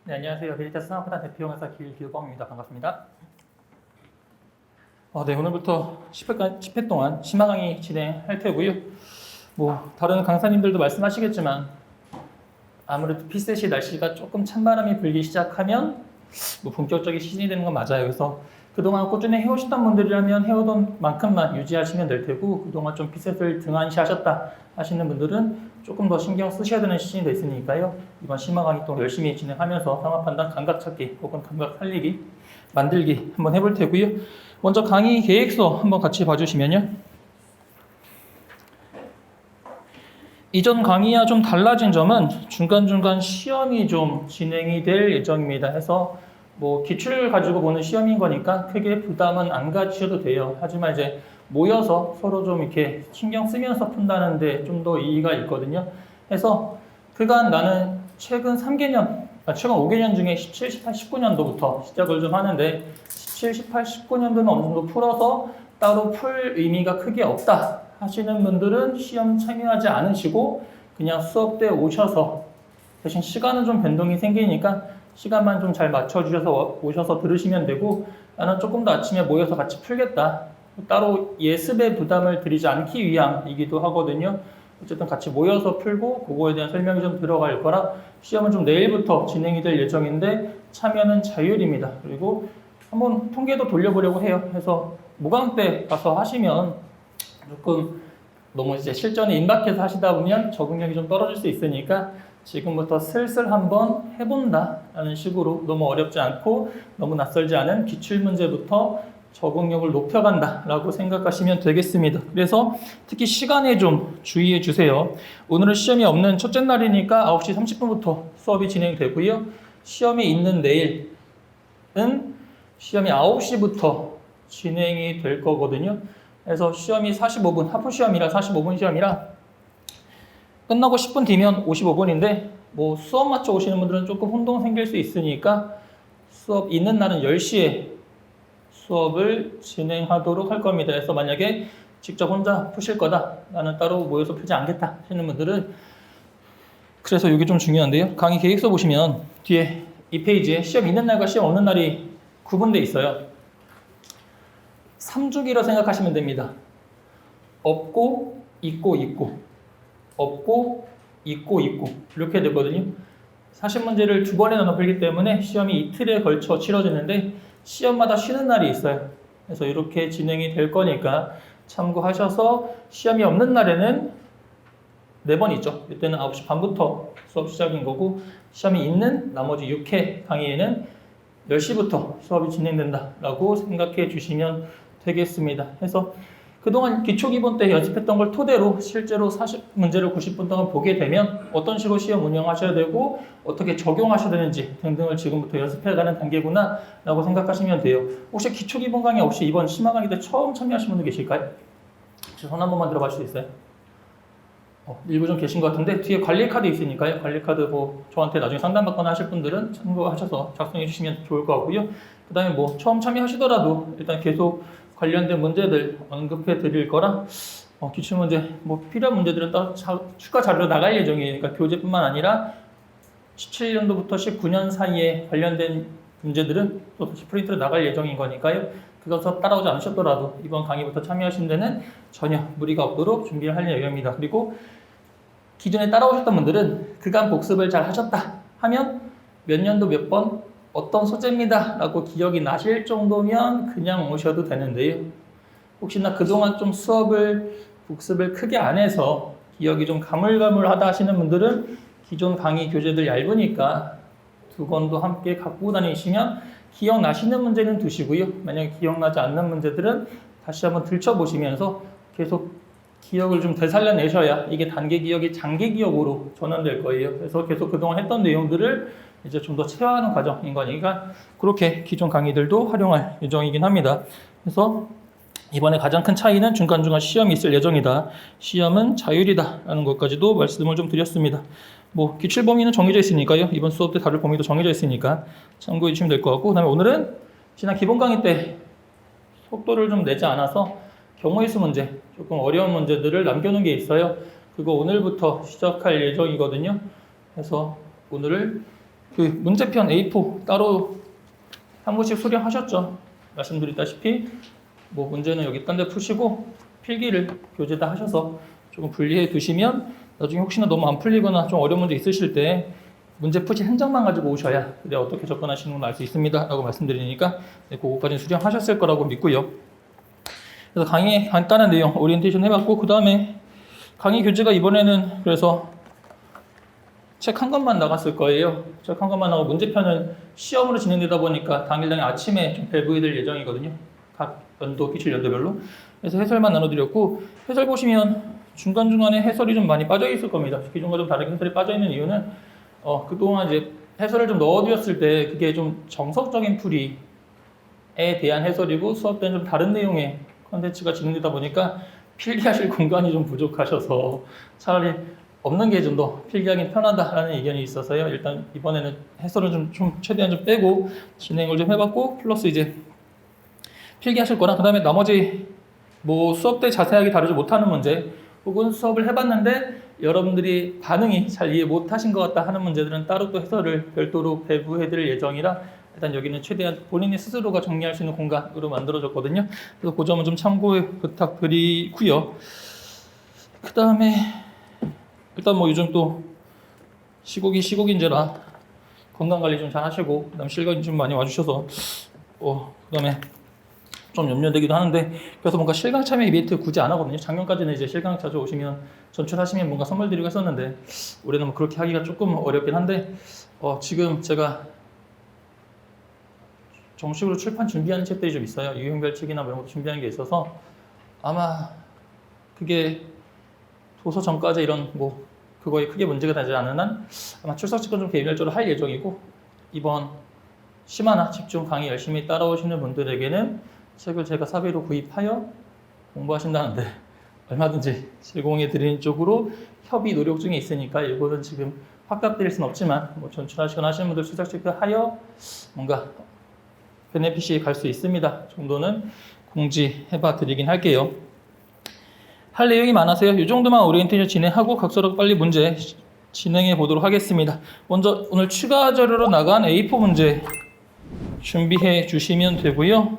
네, 안녕하세요. 베리타스 상업회사 대표영사 김규범입니다. 반갑습니다. 네, 오늘부터 10회 동안 심화 강의 진행할 테고요. 다른 강사님들도 말씀하시겠지만 아무래도 P3 날씨가 조금 찬바람이 불기 시작하면 본격적인 시즌이 되는 건 맞아요. 그래서 그동안 꾸준히 해오셨던 분들이라면 해오던 만큼만 유지하시면 될 테고, 그동안 좀 P3를 등한시하셨다 하시는 분들은 조금 더 신경 쓰셔야 되는 시즌이 됐으니까요. 이번 심화 강의 또 열심히 진행하면서 상황 판단, 감각 찾기 혹은 감각 살리기, 만들기 한번 해볼 테고요. 먼저 강의 계획서 한번 같이 봐주시면요. 이전 강의와 좀 달라진 점은 중간중간 시험이 좀 진행이 될 예정입니다. 해서 기출 가지고 보는 시험인 거니까 크게 부담은 안 가지셔도 돼요. 하지만 이제 모여서 서로 좀 이렇게 신경 쓰면서 푼다는데 좀 더 이의가 있거든요. 해서 그간 나는 최근 5개년 중에 17, 18, 19년도부터 시작을 좀 하는데 17, 18, 19년도는 어느 정도 풀어서 따로 풀 의미가 크게 없다 하시는 분들은 시험 참여하지 않으시고 그냥 수업 때 오셔서, 대신 시간은 좀 변동이 생기니까 시간만 좀 잘 맞춰주셔서 오셔서 들으시면 되고, 나는 조금 더 아침에 모여서 같이 풀겠다, 따로 예습에 부담을 드리지 않기 위함이기도 하거든요. 어쨌든 같이 모여서 풀고 그거에 대한 설명이 좀 들어갈 거라 시험은 좀 내일부터 진행이 될 예정인데 참여는 자율입니다. 그리고 한번 통계도 돌려보려고 해요. 해서 모강 때 가서 하시면 조금 너무 이제 실전에 임박해서 하시다 보면 적응력이 좀 떨어질 수 있으니까 지금부터 슬슬 한번 해본다라는 식으로 너무 어렵지 않고 너무 낯설지 않은 기출문제부터 적응력을 높여간다라고 생각하시면 되겠습니다. 그래서 특히 시간에 좀 주의해 주세요. 오늘은 시험이 없는 첫째 날이니까 9시 30분부터 수업이 진행되고요. 시험이 있는 내일은 시험이 9시부터 진행이 될 거거든요. 그래서 시험이 45분, 하프 시험이라 45분 시험이라 끝나고 10분 뒤면 55분인데 수업 맞춰 오시는 분들은 조금 혼동 생길 수 있으니까 수업 있는 날은 10시에 수업을 진행하도록 할 겁니다. 그래서 만약에 직접 혼자 푸실 거다, 나는 따로 모여서 풀지 않겠다 하시는 분들은, 그래서 이게 좀 중요한데요. 강의 계획서 보시면 뒤에 이 페이지에 시험 있는 날과 시험 없는 날이 구분되어 있어요. 3주기로 생각하시면 됩니다. 없고, 있고, 없고, 있고 이렇게 되거든요. 40문제를 2번에 나눠 풀기 때문에 시험이 이틀에 걸쳐 치러지는데 시험마다 쉬는 날이 있어요. 그래서 이렇게 진행이 될 거니까 참고하셔서, 시험이 없는 날에는 4번 있죠. 이때는 9시 반부터 수업 시작인 거고, 시험이 있는 나머지 6회 강의에는 10시부터 수업이 진행된다라고 생각해 주시면 되겠습니다. 해서 그동안 기초기본 때 연습했던 걸 토대로 실제로 40문제를 90분 동안 보게 되면 어떤 식으로 시험 운영하셔야 되고 어떻게 적용하셔야 되는지 등등을 지금부터 연습해가는 단계구나 라고 생각하시면 돼요. 혹시 기초기본 강의 없이 이번 심화 강의 때 처음 참여하신 분들 계실까요? 혹시 손 한 번만 들어봐 주실 수 있어요? 일부 좀 계신 것 같은데 뒤에 관리 카드 있으니까요. 관리 카드 저한테 나중에 상담받거나 하실 분들은 참고하셔서 작성해 주시면 좋을 것 같고요. 그 다음에 처음 참여하시더라도 일단 계속 관련된 문제들 언급해 드릴 거라 기출문제 필요한 문제들은 따로 추가 자료로 나갈 예정이니까 교재뿐만 아니라 17년도부터 19년 사이에 관련된 문제들은 또 다시 프린트로 나갈 예정인 거니까요. 그것을 따라오지 않으셨더라도 이번 강의부터 참여하신 데는 전혀 무리가 없도록 준비를 할 예정입니다. 그리고 기존에 따라오셨던 분들은 그간 복습을 잘 하셨다 하면 몇 년도 몇 번 어떤 소재입니다 라고 기억이 나실 정도면 그냥 오셔도 되는데요. 혹시나 그동안 좀 복습을 크게 안 해서 기억이 좀 가물가물하다 하시는 분들은 기존 강의 교재들 얇으니까 2권도 함께 갖고 다니시면 기억나시는 문제는 두시고요. 만약에 기억나지 않는 문제들은 다시 한번 들춰보시면서 계속 기억을 좀 되살려내셔야 이게 단계 기억이 장기 기억으로 전환될 거예요. 그래서 계속 그동안 했던 내용들을 이제 좀 더 체화하는 과정인 거니까 그렇게 기존 강의들도 활용할 예정이긴 합니다. 그래서 이번에 가장 큰 차이는 중간중간 시험이 있을 예정이다. 시험은 자율이다 라는 것까지도 말씀을 좀 드렸습니다. 기출 범위는 정해져 있으니까요. 이번 수업 때 다룰 범위도 정해져 있으니까 참고해 주시면 될 것 같고, 그 다음에 오늘은 지난 기본 강의 때 속도를 좀 내지 않아서 경우의 수 문제, 조금 어려운 문제들을 남겨놓은 게 있어요. 그거 오늘부터 시작할 예정이거든요. 그래서 오늘을 그 문제편 A4 따로 한 번씩 수령하셨죠? 말씀드렸다시피 뭐 문제는 여기 딴 데 푸시고 필기를 교재다 하셔서 조금 분리해 두시면 나중에 혹시나 너무 안 풀리거나 좀 어려운 문제 있으실 때 문제 푸신 흔적만 가지고 오셔야 내가 어떻게 접근하시는 걸 알 수 있습니다 라고 말씀드리니까 네, 그거까지 수령하셨을 거라고 믿고요. 그래서 강의 간단한 내용 오리엔테이션 해봤고 그 다음에 강의 교재가 이번에는 그래서 책 한 권만 나갔을 거예요. 책 한 권만 나가고 문제편은 시험으로 진행되다 보니까 당일 아침에 좀 배부해될 예정이거든요. 각 연도, 기출 연도별로. 그래서 해설만 나눠드렸고 해설 보시면 중간중간에 해설이 좀 많이 빠져있을 겁니다. 기존과 좀 다르게 해설이 빠져있는 이유는 그동안 이제 해설을 좀 넣어드렸을 때 그게 좀 정석적인 풀이에 대한 해설이고 수업 때는 좀 다른 내용의 컨텐츠가 진행되다 보니까 필기하실 공간이 좀 부족하셔서 차라리 없는 게 좀 더 필기하기 편하다라는 의견이 있어서요. 일단 이번에는 해설을 좀 최대한 좀 빼고 진행을 좀 해봤고 플러스 이제 필기하실 거랑 그 다음에 나머지 뭐 수업 때 자세하게 다루지 못하는 문제 혹은 수업을 해봤는데 여러분들이 반응이 잘 이해 못하신 것 같다 하는 문제들은 따로 또 해설을 별도로 배부해드릴 예정이라 일단 여기는 최대한 본인이 스스로가 정리할 수 있는 공간으로 만들어졌거든요. 그래서 그 점은 좀 참고 부탁드리고요. 그 다음에 일단 뭐 요즘 또 시국인지라 건강관리 좀 잘 하시고 그다음 실감이 좀 많이 와주셔서 그다음에 좀 염려되기도 하는데 그래서 뭔가 실강 참여 이벤트 굳이 안 하거든요. 작년까지는 이제 실강 자주 오시면 전출하시면 뭔가 선물 드리고 했었는데 올해는 뭐 그렇게 하기가 조금 어렵긴 한데 지금 제가 정식으로 출판 준비하는 책들이 좀 있어요. 유형별 책이나 뭐 이런 것도 준비하는 게 있어서 아마 그게 도서 전과제 이런 뭐 그거에 크게 문제가 되지 않는 한 아마 출석직권 좀 개별적으로 할 예정이고 이번 심화나 집중 강의 열심히 따라오시는 분들에게는 책을 제가 사비로 구입하여 공부하신다는데 얼마든지 제공해 드리는 쪽으로 협의 노력 중에 있으니까 이거는 지금 확답 드릴 수는 없지만 뭐 전출하시거나 하시는 분들 출석직권 하여 뭔가 베네핏이 갈 수 있습니다 정도는 공지해봐 드리긴 할게요. 할 내용이 많아서요. 이 정도만 오리엔테이션 진행하고 각서로 빨리 문제 진행해 보도록 하겠습니다. 먼저 오늘 추가 자료로 나간 A4 문제 준비해 주시면 되고요.